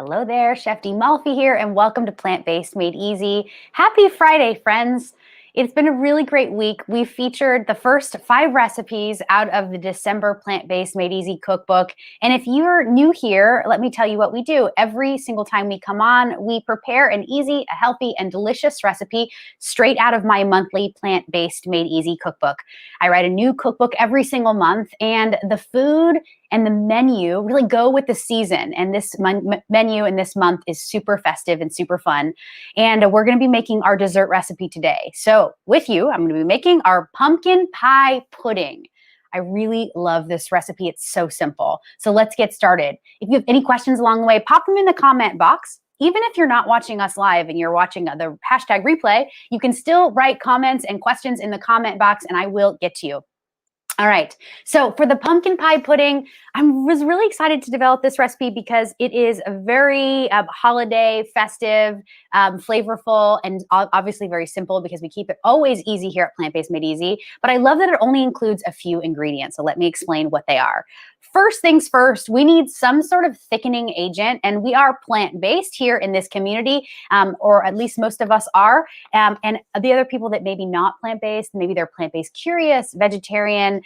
Hello there, Chef D Malfi here, and welcome to Plant-Based Made Easy. Happy Friday, friends. It's been a really great week. We featured the first 5 recipes out of the December Plant-Based Made Easy Cookbook. And if you're new here, let me tell you what we do. Every single time we come on, we prepare an easy, a healthy, and delicious recipe straight out of my monthly Plant-Based Made Easy Cookbook. I write a new cookbook every single month, and the food and the menu really go with the season. And this menu in this month is super festive and super fun. And we're going to be making our dessert recipe today. So with you, I'm going to be making our pumpkin pie pudding. I really love this recipe. It's so simple. So let's get started. If you have any questions along the way, pop them in the comment box. Even if you're not watching us live and you're watching the hashtag replay, you can still write comments and questions in the comment box and I will get to you. All right, so for the pumpkin pie pudding, I was really excited to develop this recipe because it is a very holiday, festive, flavorful, and obviously very simple because we keep it always easy here at Plant-Based Made Easy. But I love that it only includes a few ingredients, so let me explain what they are. First things first, we need some sort of thickening agent, and we are plant-based here in this community, or at least most of us are. And the other people that maybe not plant-based, maybe they're plant-based curious, vegetarian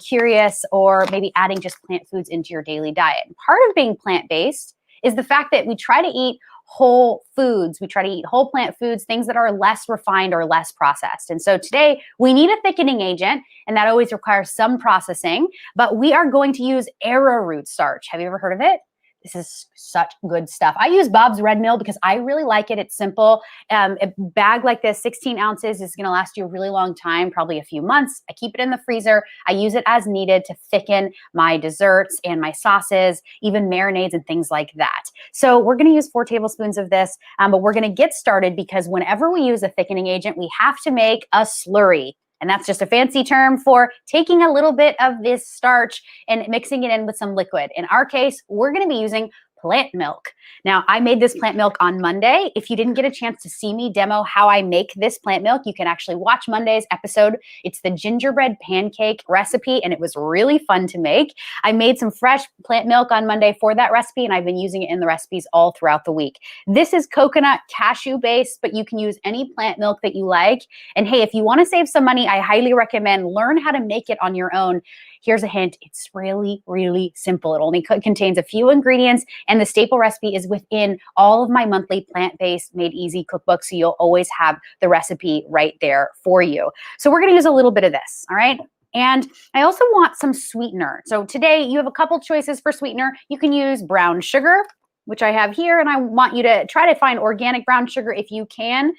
curious, or maybe adding just plant foods into your daily diet. Part of being plant-based is the fact that we try to eat whole foods. We try to eat whole plant foods, things that are less refined or less processed. And so today we need a thickening agent, and that always requires some processing, but we are going to use arrowroot starch. Have you ever heard of it? This is such good stuff. I use Bob's Red Mill because I really like it. It's simple. A bag like this, 16 ounces, is going to last you a really long time, probably a few months. I keep it in the freezer. I use it as needed to thicken my desserts and my sauces, even marinades and things like that. So we're going to use 4 tablespoons of this, but we're going to get started because whenever we use a thickening agent, we have to make a slurry. And that's just a fancy term for taking a little bit of this starch and mixing it in with some liquid. In our case, we're going to be using plant milk. Now, I made this plant milk on Monday. If you didn't get a chance to see me demo how I make this plant milk, you can actually watch Monday's episode. It's the gingerbread pancake recipe, and it was really fun to make. I made some fresh plant milk on Monday for that recipe, and I've been using it in the recipes all throughout the week. This is coconut cashew based, but you can use any plant milk that you like. And hey, if you want to save some money, I highly recommend learn how to make it on your own. Here's a hint. It's really, really simple. It only contains a few ingredients, and the staple recipe is within all of my monthly Plant-Based Made Easy cookbooks, so you'll always have the recipe right there for you. So we're going to use a little bit of this, all right? And I also want some sweetener. So today you have a couple choices for sweetener. You can use brown sugar, which I have here, and I want you to try to find organic brown sugar if you can.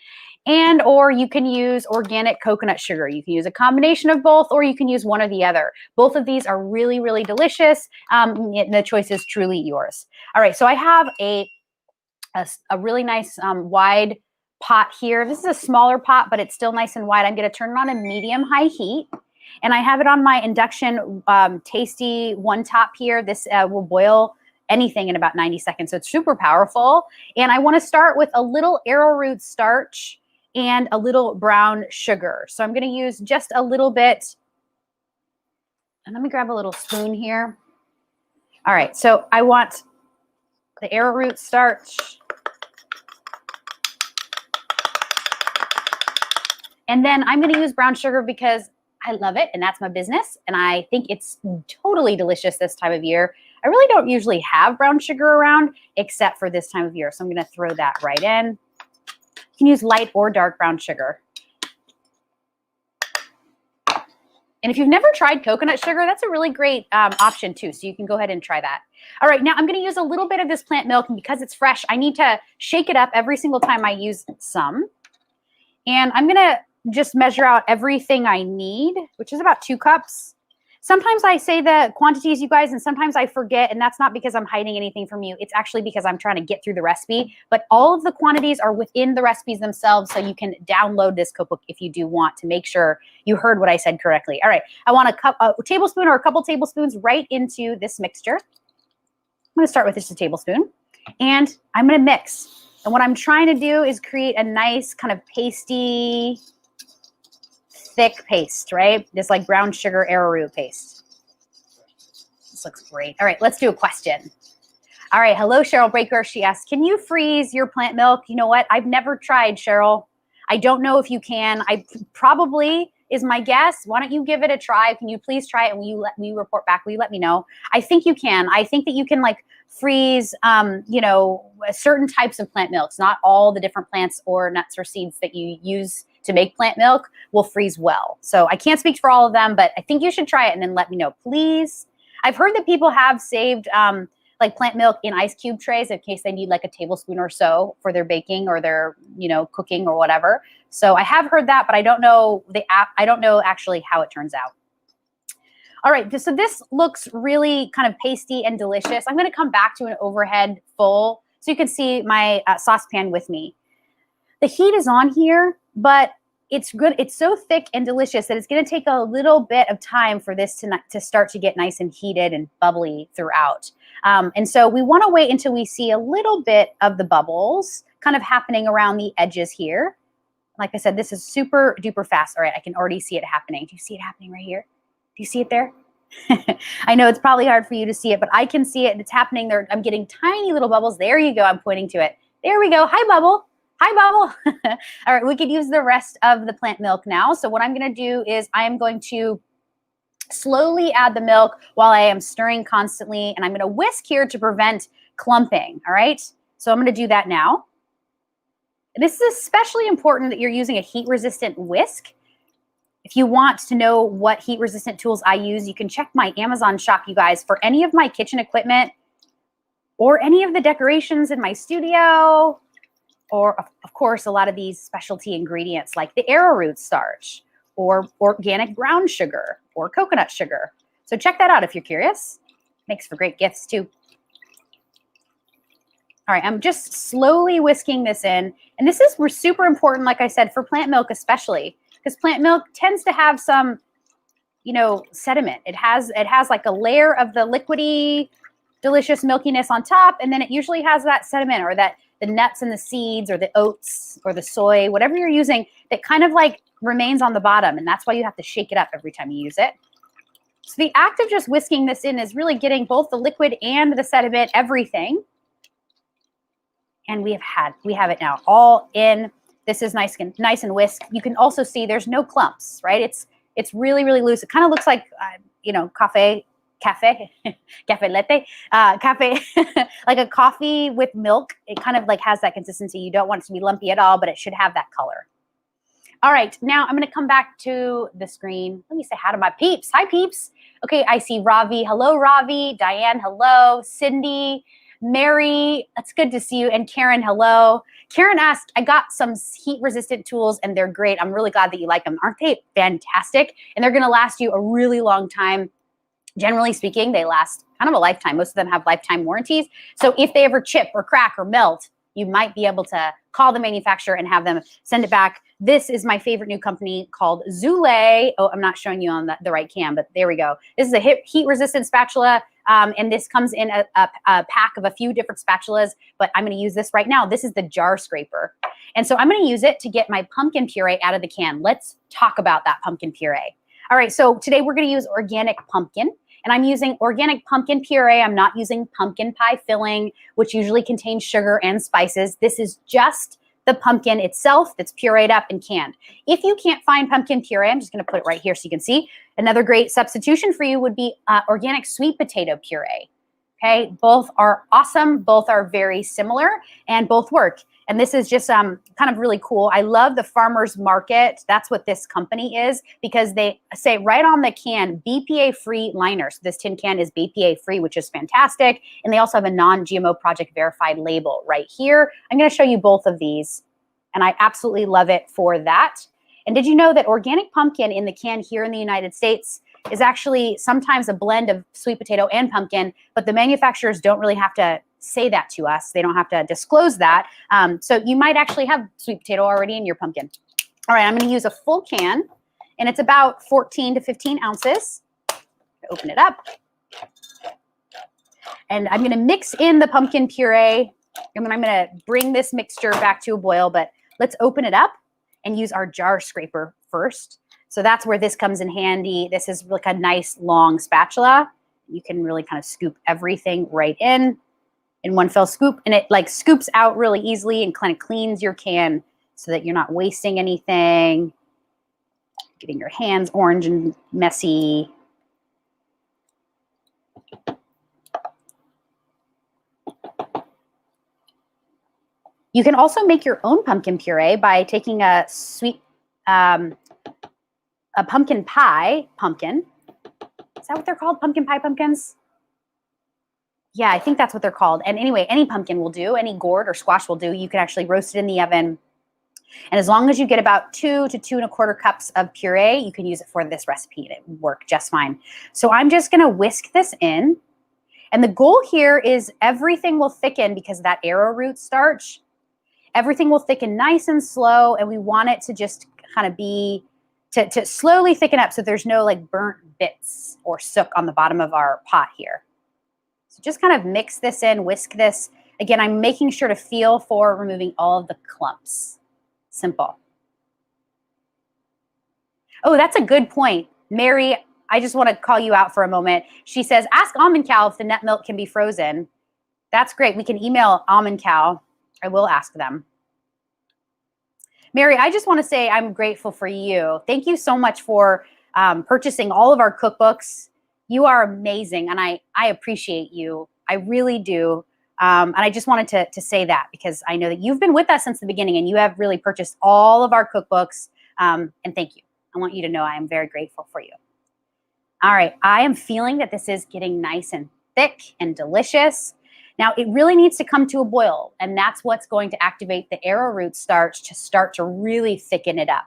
And or you can use organic coconut sugar. You can use a combination of both, or you can use one or the other. Both of these are really, really delicious. The choice is truly yours. All right, so I have a really nice wide pot here. This is a smaller pot, but it's still nice and wide. I'm going to turn it on a medium-high heat. And I have it on my induction tasty one top here. This will boil anything in about 90 seconds, so it's super powerful. And I want to start with a little arrowroot starch and a little brown sugar. So I'm going to use just a little bit. And let me grab a little spoon here. All right, so I want the arrowroot starch. And then I'm going to use brown sugar because I love it and that's my business. And I think it's totally delicious this time of year. I really don't usually have brown sugar around except for this time of year. So I'm going to throw that right in. You can use light or dark brown sugar. And if you've never tried coconut sugar, that's a really great option too. So you can go ahead and try that. All right, now I'm going to use a little bit of this plant milk, and because it's fresh, I need to shake it up every single time I use some. And I'm going to just measure out everything I need, which is about 2 cups. Sometimes I say the quantities, you guys, and sometimes I forget, and that's not because I'm hiding anything from you. It's actually because I'm trying to get through the recipe. But all of the quantities are within the recipes themselves, so you can download this cookbook if you do want to make sure you heard what I said correctly. All right, I want a tablespoon or a couple tablespoons right into this mixture. I'm going to start with just a tablespoon, and I'm going to mix. And what I'm trying to do is create a nice kind of pasty, thick paste, right? Just like brown sugar arrowroot paste. This looks great. All right, let's do a question. All right. Hello, Cheryl Breaker. She asks, can you freeze your plant milk? You know what? I've never tried, Cheryl. I don't know if you can. I probably is my guess. Why don't you give it a try? Can you please try it? And will you let me report back? Will you let me know? I think you can. I think that you can like freeze, certain types of plant milks. Not all the different plants or nuts or seeds that you use to make plant milk will freeze well. So I can't speak for all of them, but I think you should try it and then let me know, please. I've heard that people have saved like plant milk in ice cube trays in case they need like a tablespoon or so for their baking or their, cooking or whatever. So I have heard that, but I don't know I don't know actually how it turns out. All right, so this looks really kind of pasty and delicious. I'm gonna come back to an overhead full so you can see my saucepan with me. The heat is on here, but it's good. It's so thick and delicious that it's going to take a little bit of time for this to start to get nice and heated and bubbly throughout. And so we want to wait until we see a little bit of the bubbles kind of happening around the edges here. Like I said, this is super duper fast. All right, I can already see it happening. Do you see it happening right here? Do you see it there? I know it's probably hard for you to see it, but I can see it. It's happening there. I'm getting tiny little bubbles. There you go. I'm pointing to it. There we go. Hi, bubble. Hi, bubble. All right, we could use the rest of the plant milk now. So what I'm going to do is I am going to slowly add the milk while I am stirring constantly, and I'm going to whisk here to prevent clumping, all right? So I'm going to do that now. And this is especially important that you're using a heat-resistant whisk. If you want to know what heat-resistant tools I use, you can check my Amazon shop, you guys, for any of my kitchen equipment or any of the decorations in my studio, or of course, a lot of these specialty ingredients like the arrowroot starch or organic brown sugar or coconut sugar. So check that out if you're curious. Makes for great gifts too. All right, I'm just slowly whisking this in. And this is super important, like I said, for plant milk especially, because plant milk tends to have some, sediment. It has like a layer of the liquidy, delicious milkiness on top, and then it usually has that sediment or that the nuts and the seeds or the oats or the soy, whatever you're using, that kind of like remains on the bottom. And that's why you have to shake it up every time you use it. So the act of just whisking this in is really getting both the liquid and the sediment, everything. And we have it now all in. This is nice and whisked. You can also see there's no clumps, right? It's really, really loose. It kind of looks like, cafe latte, like a coffee with milk. It kind of like has that consistency. You don't want it to be lumpy at all, but it should have that color. All right, now I'm going to come back to the screen. Let me say hi to my peeps. Hi, peeps. Okay, I see Ravi. Hello, Ravi. Diane, hello. Cindy, Mary, that's good to see you. And Karen, hello. Karen asked, I got some heat-resistant tools, and they're great. I'm really glad that you like them. Aren't they fantastic? And they're going to last you a really long time. Generally speaking, they last kind of a lifetime. Most of them have lifetime warranties. So if they ever chip or crack or melt, you might be able to call the manufacturer and have them send it back. This is my favorite new company called Zule. Oh, I'm not showing you on the right cam, but there we go. This is a heat-resistant spatula, and this comes in a pack of a few different spatulas, but I'm going to use this right now. This is the jar scraper. And so I'm going to use it to get my pumpkin puree out of the can. Let's talk about that pumpkin puree. All right, so today we're going to use organic pumpkin, and I'm using organic pumpkin puree. I'm not using pumpkin pie filling, which usually contains sugar and spices. This is just the pumpkin itself that's pureed up and canned. If you can't find pumpkin puree, I'm just going to put it right here so you can see. Another great substitution for you would be organic sweet potato puree. Okay, both are awesome. Both are very similar and both work. And this is just kind of really cool. I love the farmer's market. That's what this company is, because they say right on the can, BPA-free liner. So this tin can is BPA-free, which is fantastic. And they also have a non-GMO project verified label right here. I'm going to show you both of these, and I absolutely love it for that. And did you know that organic pumpkin in the can here in the United States is actually sometimes a blend of sweet potato and pumpkin, but the manufacturers don't really have to say that to us. They don't have to disclose that. So you might actually have sweet potato already in your pumpkin. All right, I'm going to use a full can, and it's about 14 to 15 ounces. Open it up. And I'm going to mix in the pumpkin puree, and then I'm going to bring this mixture back to a boil, but let's open it up and use our jar scraper first. So that's where this comes in handy. This is like a nice long spatula. You can really kind of scoop everything right in. in one fell swoop, and it like scoops out really easily and kind of cleans your can so that you're not wasting anything, getting your hands orange and messy. You can also make your own pumpkin puree by taking a pumpkin pie pumpkin. Is that what they're called? Pumpkin pie pumpkins? Yeah, I think that's what they're called. And anyway, any pumpkin will do, any gourd or squash will do. You can actually roast it in the oven. And as long as you get about 2 to 2 1/4 cups of puree, you can use it for this recipe and it will work just fine. So I'm just gonna whisk this in. And the goal here is everything will thicken because of that arrowroot starch. Everything will thicken nice and slow, and we want it to just kind of be, to slowly thicken up so there's no like burnt bits or sook on the bottom of our pot here. So just kind of mix this in, whisk this. Again, I'm making sure to feel for removing all of the clumps. Simple. Oh, that's a good point. Mary, I just want to call you out for a moment. She says, ask Almond Cow if the nut milk can be frozen. That's great. We can email Almond Cow. I will ask them. Mary, I just want to say I'm grateful for you. Thank you so much for purchasing all of our cookbooks. You are amazing, and I appreciate you. I really do. And I just wanted to say that because I know that you've been with us since the beginning and you have really purchased all of our cookbooks. And thank you. I want you to know I am very grateful for you. All right, I am feeling that this is getting nice and thick and delicious. Now, it really needs to come to a boil, and that's what's going to activate the arrowroot starch to start to really thicken it up.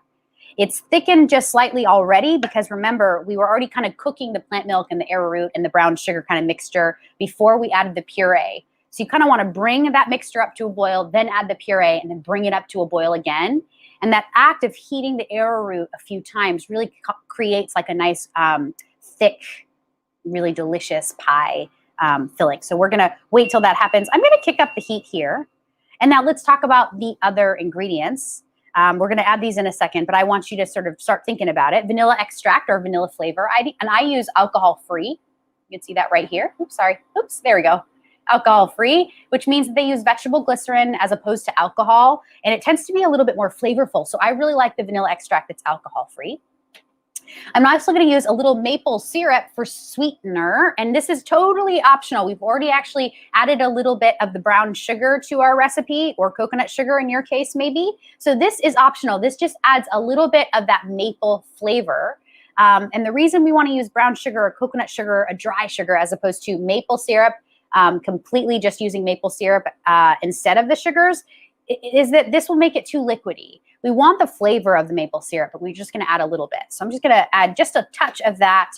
It's thickened just slightly already because remember, we were already kind of cooking the plant milk and the arrowroot and the brown sugar kind of mixture before we added the puree. So you kind of want to bring that mixture up to a boil, then add the puree, and then bring it up to a boil again. And that act of heating the arrowroot a few times really creates like a nice, thick, really delicious pie filling. So we're going to wait till that happens. I'm going to kick up the heat here. And now let's talk about the other ingredients. We're going to add these in a second, but I want you to sort of start thinking about it. Vanilla extract or vanilla flavor. And I use alcohol-free. You can see that right here. Oops, sorry. Oops, there we go. Alcohol-free, which means that they use vegetable glycerin as opposed to alcohol. And it tends to be a little bit more flavorful. So I really like the vanilla extract that's alcohol-free. I'm also going to use a little maple syrup for sweetener, and this is totally optional. We've already actually added a little bit of the brown sugar to our recipe, or coconut sugar in your case maybe. So this is optional. This just adds a little bit of that maple flavor. And the reason we want to use brown sugar or coconut sugar, a dry sugar, as opposed to maple syrup, completely just using maple syrup instead of the sugars, is that this will make it too liquidy. We want the flavor of the maple syrup, but we're just going to add a little bit. So I'm just going to add just a touch of that.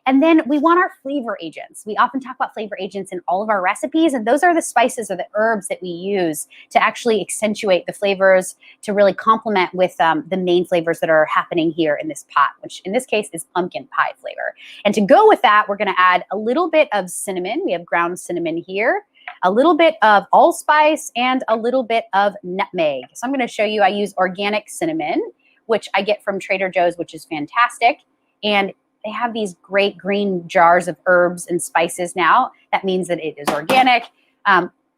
And then we want our flavor agents. We often talk about flavor agents in all of our recipes, and those are the spices or the herbs that we use to actually accentuate the flavors, to really complement with the main flavors that are happening here in this pot, which in this case is pumpkin pie flavor. And to go with that, we're going to add a little bit of cinnamon. We have ground cinnamon here, a little bit of allspice, and a little bit of nutmeg. So I'm going to show you, I use organic cinnamon, which I get from Trader Joe's, which is fantastic. And they have these great green jars of herbs and spices now. That means that it is organic.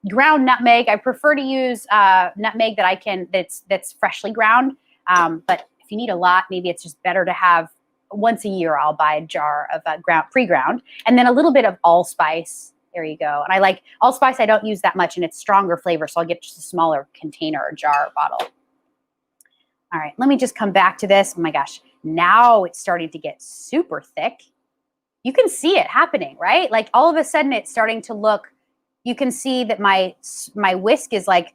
Ground nutmeg, I prefer to use nutmeg that's freshly ground. But if you need a lot, maybe it's just better to have once a year. I'll buy a jar of pre-ground, and then a little bit of allspice. There you go. And I like allspice. I don't use that much, and it's stronger flavor, so I'll get just a smaller container or jar or bottle. All right, let me just come back to this. Oh my gosh, now it's starting to get super thick. You can see it happening, right? Like all of a sudden it's starting to look, you can see that my whisk is like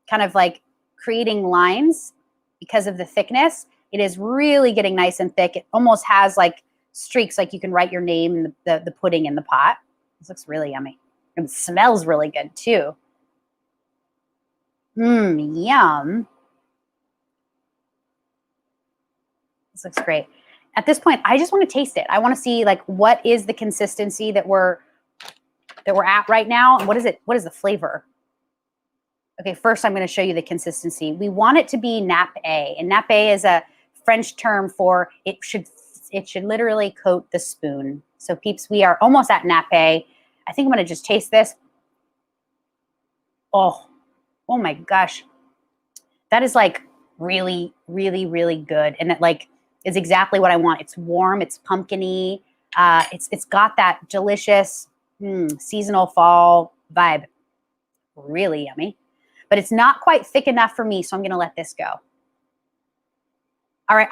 kind of like creating lines because of the thickness. It is really getting nice and thick. It almost has like streaks, like you can write your name in the pudding in the pot. This looks really yummy. And it smells really good too. Yum. This looks great. At this point, I just want to taste it. I want to see like what is the consistency that we're at right now, and what is it? What is the flavor? Okay, first I'm going to show you the consistency. We want it to be nappe, and nappe is a French term for it should literally coat the spoon. So peeps, we are almost at nappe. I think I'm going to just taste this. Oh, oh my gosh. That is like really, really, really good. And it like is exactly what I want. It's warm, it's pumpkin-y. It's got that delicious seasonal fall vibe. Really yummy. But it's not quite thick enough for me, so I'm gonna let this go. All right,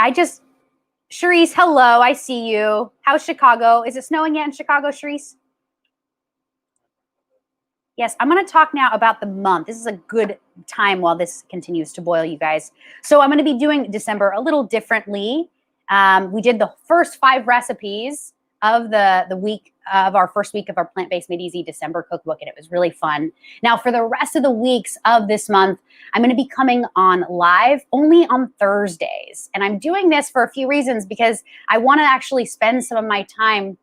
Charisse, hello, I see you. How's Chicago? Is it snowing yet in Chicago, Charisse? Yes, I'm going to talk now about the month. This is a good time while this continues to boil, you guys. So I'm going to be doing December a little differently. We did the first 5 recipes of the week of our first week of our Plant-Based Made Easy December cookbook, and it was really fun. Now, for the rest of the weeks of this month, I'm going to be coming on live only on Thursdays. And I'm doing this for a few reasons because I want to actually spend some of my time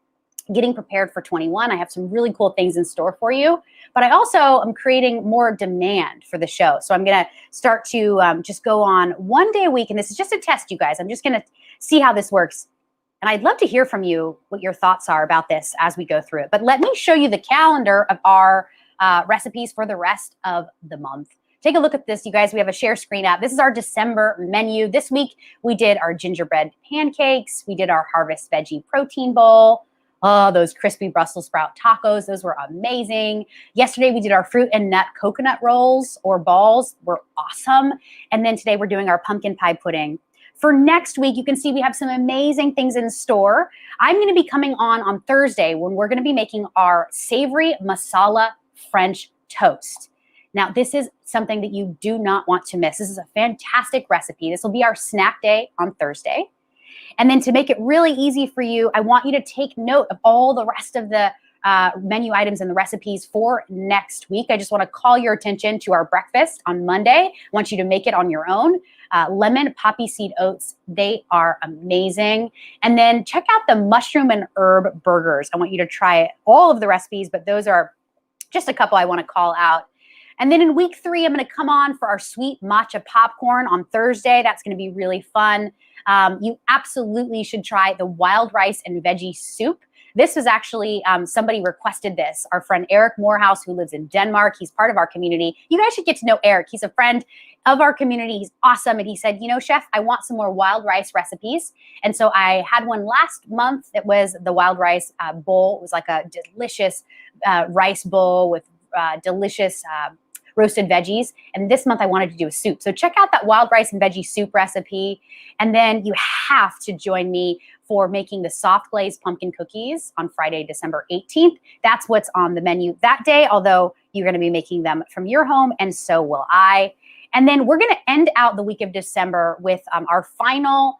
getting prepared for 21. I have some really cool things in store for you, but I also am creating more demand for the show. So I'm going to start to just go on 1 day a week. And this is just a test, you guys. I'm just going to see how this works. And I'd love to hear from you what your thoughts are about this as we go through it. But let me show you the calendar of our recipes for the rest of the month. Take a look at this, you guys. We have a share screen app. This is our December menu. This week, we did our gingerbread pancakes. We did our harvest veggie protein bowl. Oh, those crispy Brussels sprout tacos. Those were amazing. Yesterday, we did our fruit and nut coconut rolls or balls. Were awesome. And then today, we're doing our pumpkin pie pudding. For next week, you can see we have some amazing things in store. I'm going to be coming on Thursday when we're going to be making our savory masala French toast. Now, this is something that you do not want to miss. This is a fantastic recipe. This will be our snack day on Thursday. And then to make it really easy for you, I want you to take note of all the rest of the menu items and the recipes for next week. I just want to call your attention to our breakfast on Monday. I want you to make it on your own. Lemon poppy seed oats, they are amazing. And then check out the mushroom and herb burgers. I want you to try all of the recipes, but those are just a couple I want to call out. And then in week 3, I'm going to come on for our sweet matcha popcorn on Thursday. That's going to be really fun. You absolutely should try the wild rice and veggie soup. This was actually, somebody requested this. Our friend Eric Morehouse, who lives in Denmark. He's part of our community. You guys should get to know Eric. He's a friend of our community. He's awesome. And he said, you know, Chef, I want some more wild rice recipes. And so I had one last month. It was the wild rice bowl. It was like a delicious rice bowl with delicious roasted veggies. And this month I wanted to do a soup. So check out that wild rice and veggie soup recipe. And then you have to join me for making the soft glazed pumpkin cookies on Friday, December 18th. That's what's on the menu that day, although you're going to be making them from your home, and so will I. And then we're going to end out the week of December with our final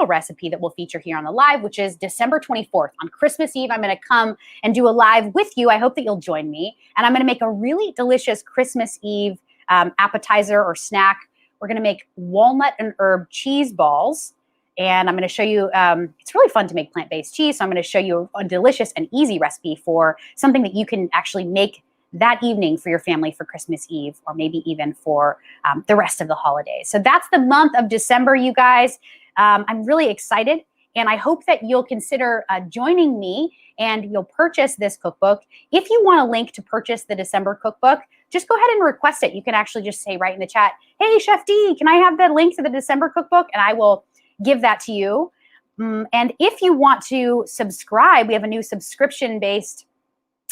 recipe that we'll feature here on the live, which is December 24th. On Christmas Eve, I'm going to come and do a live with you. I hope that you'll join me. And I'm going to make a really delicious Christmas Eve appetizer or snack. We're going to make walnut and herb cheese balls. And I'm going to show you, it's really fun to make plant-based cheese. So I'm going to show you a delicious and easy recipe for something that you can actually make that evening for your family for Christmas Eve, or maybe even for the rest of the holidays. So that's the month of December, you guys. I'm really excited, and I hope that you'll consider joining me and you'll purchase this cookbook. If you want a link to purchase the December cookbook, just go ahead and request it. You can actually just say right in the chat, hey, Chef D, can I have the link to the December cookbook? And I will give that to you. And if you want to subscribe, we have a new subscription-based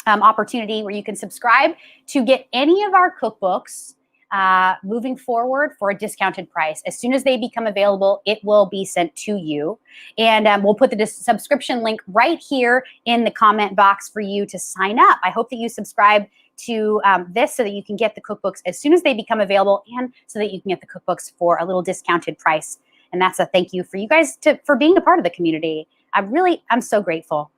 opportunity where you can subscribe to get any of our cookbooks moving forward for a discounted price. As soon as they become available, it will be sent to you. And we'll put the subscription link right here in the comment box for you to sign up. I hope that you subscribe to this so that you can get the cookbooks as soon as they become available, and so that you can get the cookbooks for a little discounted price. And that's a thank you for you guys for being a part of the community. I'm so grateful.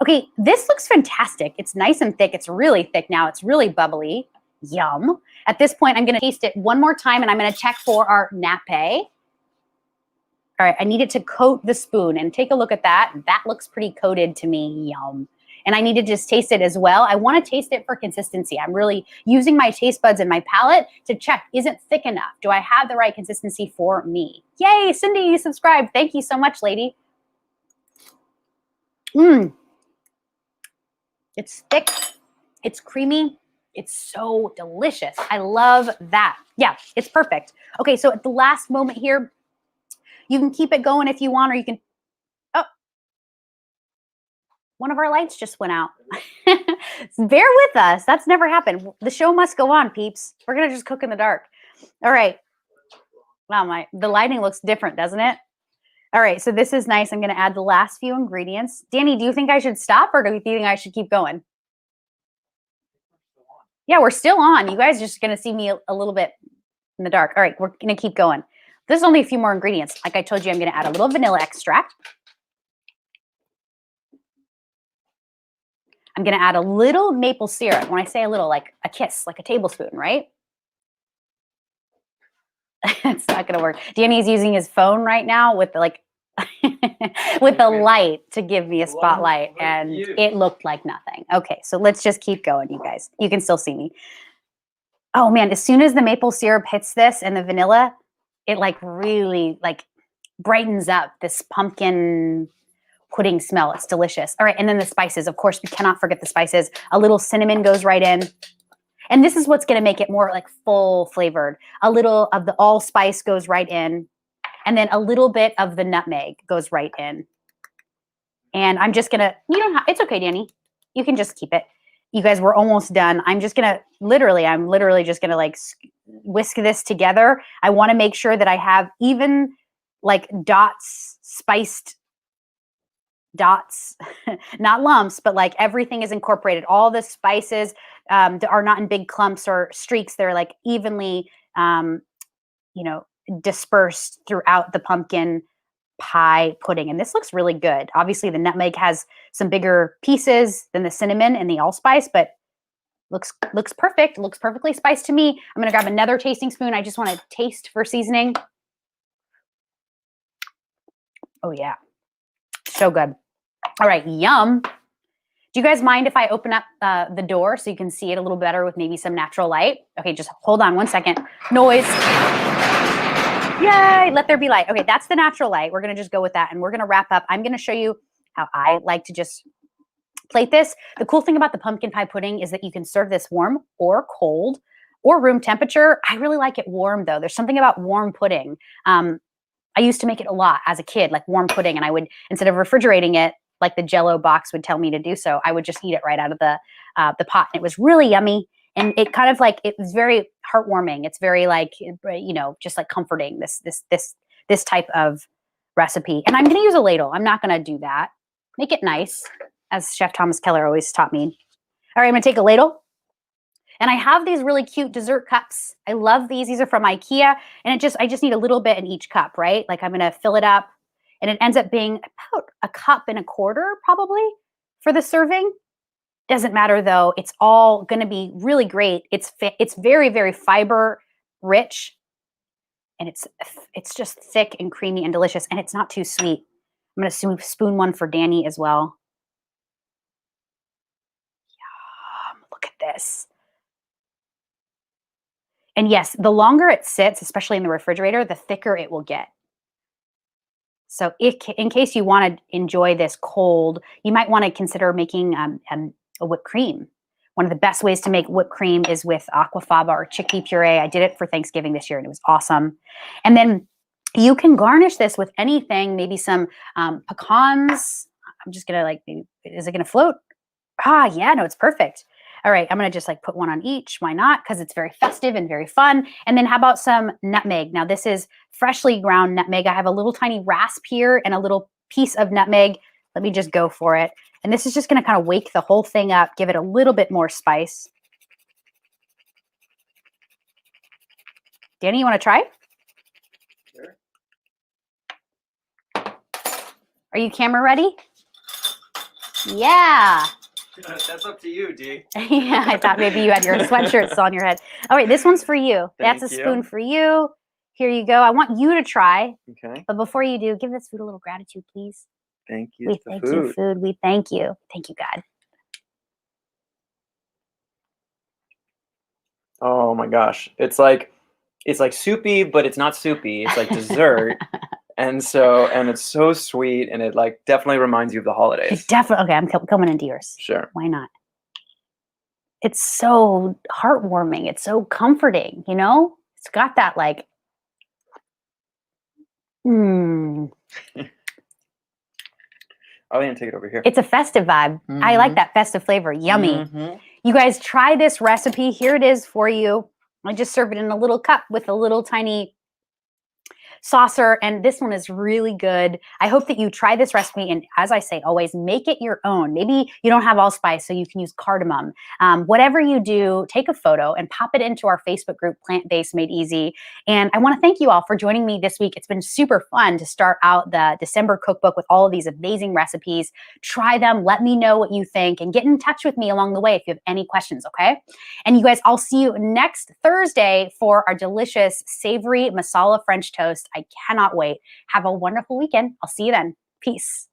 Okay, this looks fantastic. It's nice and thick. It's really thick now. It's really bubbly. Yum. At this point, I'm going to taste it one more time, and I'm going to check for our nappe. All right, I need it to coat the spoon, and take a look at that. That looks pretty coated to me. Yum. And I need to just taste it as well. I want to taste it for consistency. I'm really using my taste buds and my palate to check, is it thick enough? Do I have the right consistency for me? Yay, Cindy, you subscribed. Thank you so much, lady. It's thick, it's creamy, It's so delicious. I love that. Yeah, it's perfect. Okay, so at the last moment here, you can keep it going if you want, or you can, oh, one of our lights just went out. Bear with us. That's never happened. The show must go on, peeps. We're going to just cook in the dark. All right. Wow, the lighting looks different, doesn't it? All right, so this is nice. I'm going to add the last few ingredients. Danny, do you think I should stop, or do you think I should keep going? Yeah, we're still on. You guys are just going to see me a little bit in the dark. All right, we're going to keep going. There's only a few more ingredients. Like I told you, I'm going to add a little vanilla extract. I'm going to add a little maple syrup. When I say a little, like a kiss, like a tablespoon, right? It's not going to work. Danny's using his phone right now with the, like, with the light to give me a spotlight, and it looked like nothing. Okay, so let's just keep going, you guys. You can still see me. Oh man, as soon as the maple syrup hits this and the vanilla, it like really like brightens up this pumpkin pudding smell. It's delicious. All right, and then the spices. Of course, we cannot forget the spices. A little cinnamon goes right in. And this is what's going to make it more like full flavored. A little of the allspice goes right in. And then a little bit of the nutmeg goes right in. And I'm just going to, you don't have, it's okay, Danny. You can just keep it. You guys, we're almost done. I'm just going to, I'm literally just going to like whisk this together. I want to make sure that I have even like dots, spiced dots, not lumps, but like everything is incorporated. All the spices are not in big clumps or streaks. They're like evenly, dispersed throughout the pumpkin pie pudding. And this looks really good. Obviously the nutmeg has some bigger pieces than the cinnamon and the allspice, but looks perfect. Looks perfectly spiced to me. I'm going to grab another tasting spoon. I just want to taste for seasoning. Oh yeah. So good. All right. Yum. Do you guys mind if I open up the door so you can see it a little better with maybe some natural light? Okay, just hold on 1 second. Noise. Yay, let there be light. Okay, that's the natural light. We're going to just go with that, and we're going to wrap up. I'm going to show you how I like to just plate this. The cool thing about the pumpkin pie pudding is that you can serve this warm or cold or room temperature. I really like it warm, though. There's something about warm pudding. I used to make it a lot as a kid, like warm pudding, and I would, instead of refrigerating it, like the Jell-O box would tell me to do so, I would just eat it right out of the pot. And it was really yummy. And it kind of like, it was very heartwarming. It's very like, just like comforting, this type of recipe. And I'm going to use a ladle. I'm not going to do that. Make it nice, as Chef Thomas Keller always taught me. All right, I'm going to take a ladle. And I have these really cute dessert cups. I love these. These are from IKEA. And I just need a little bit in each cup, right? Like I'm going to fill it up. And it ends up being about 1.25 cups probably for the serving. Doesn't matter though. It's all going to be really great. It's very, very fiber rich, and it's just thick and creamy and delicious, and it's not too sweet. I'm going to spoon one for Danny as well. Yum, look at this. And yes, the longer it sits, especially in the refrigerator, the thicker it will get. So in case you want to enjoy this cold, you might want to consider making a whipped cream. One of the best ways to make whipped cream is with aquafaba or chickpea puree. I did it for Thanksgiving this year and it was awesome. And then you can garnish this with anything, maybe some pecans. I'm just going to is it going to float? Ah, yeah, no, it's perfect. All right, I'm going to just like put one on each. Why not? Because it's very festive and very fun. And then how about some nutmeg? Now this is freshly ground nutmeg. I have a little tiny rasp here and a little piece of nutmeg. Let me just go for it. And this is just going to kind of wake the whole thing up, give it a little bit more spice. Danny, you want to try? Sure. Are you camera ready? Yeah. That's up to you, D. Yeah, I thought maybe you had your sweatshirt on your head. All right, this one's for you. That's a spoon for you. Here you go. I want you to try. Okay. But before you do, give this food a little gratitude, please. Thank you. We thank you, food. We thank you. Thank you, God. Oh my gosh. It's like soupy, but it's not soupy. It's like dessert. And it's so sweet, and it like definitely reminds you of the holidays. It definitely. Okay, I'm coming into yours. Sure. Why not? it's so heartwarming. It's so comforting, you know? It's got that like, mm, I'll even take it over here. it's a festive vibe. I like that festive flavor. Yummy. You guys try this recipe. Here it is for you. I just serve it in a little cup with a little tiny saucer, and this one is really good. I hope that you try this recipe, and as I say, always make it your own. Maybe you don't have allspice, so you can use cardamom. Whatever you do, take a photo and pop it into our Facebook group, Plant-Based Made Easy. And I want to thank you all for joining me this week. It's been super fun to start out the December cookbook with all of these amazing recipes. Try them, let me know what you think, and get in touch with me along the way if you have any questions, okay? And you guys, I'll see you next Thursday for our delicious savory masala French toast. I cannot wait. Have a wonderful weekend. I'll see you then. Peace.